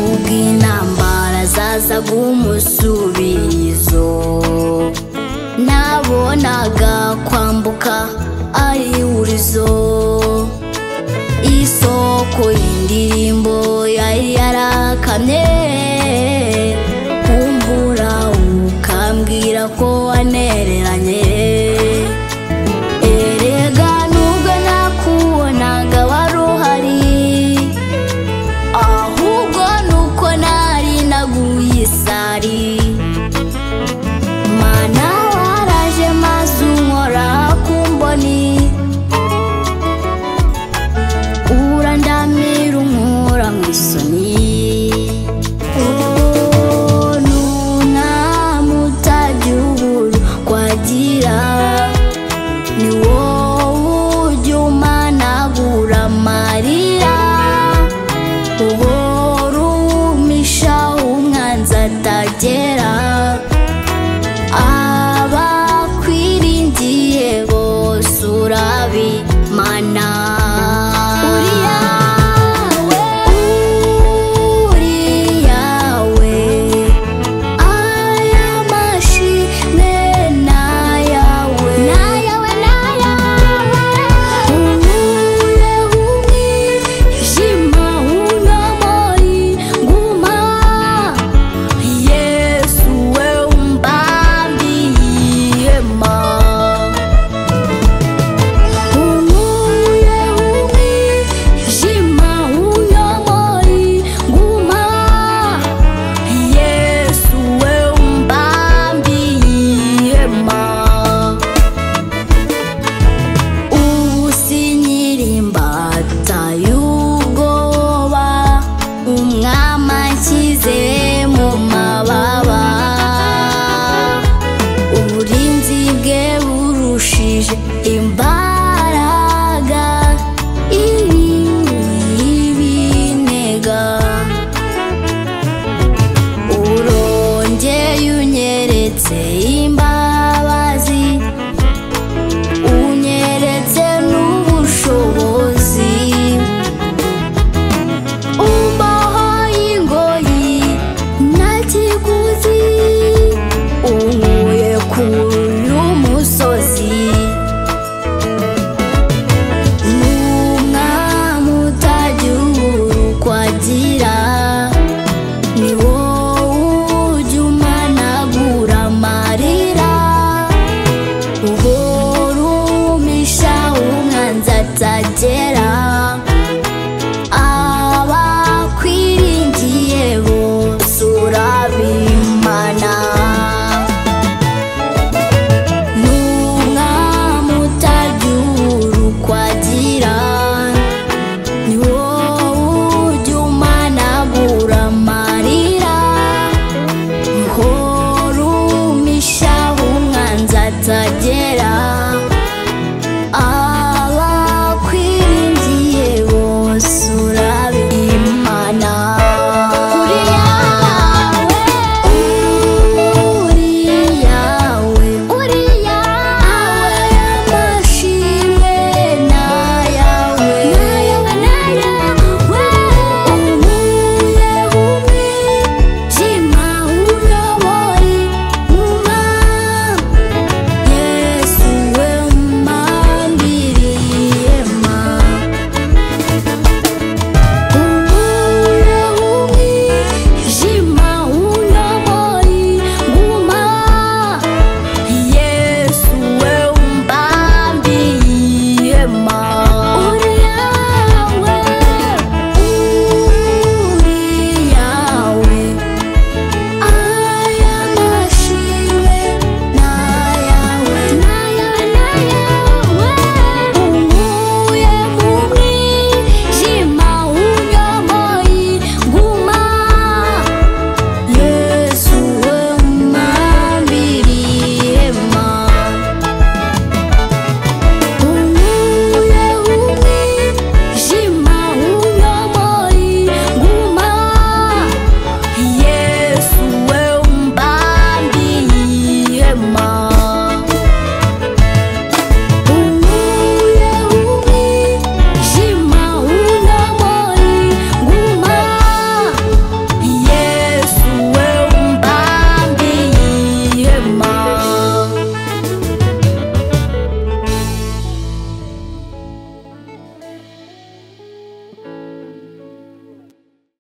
Ubw'intambara zaza gumusubizo nabonaga kwambuka ari urizo isoko y'indirimbo yari yarakamye kumbura ukambwira ko wanereranye erega nubwo nakubonaga wari uhari ahubwo nuko nari naguye isari mana waraje maze unkora kumboni urandamira unkura mw'isoni nunamutagira uburu kwagira ni wowe ujya umanagura amarira uhora umisha umwanzi atagera abakwiringiye bose urabimana imbaraga ibinega urongeye unyeretse imbabazi unyeretse n'ubushobozi umbahaye ingoyi nta kiguzi unkuye kuri uyu musozi ni wowe ujya umanagura amarira uhora umisha umwanzi atagera abakwiringiye bose urabimana n'umwami utagira uko agira ni wowe ujya umanagura amarira uhora umisha umwanzi atagera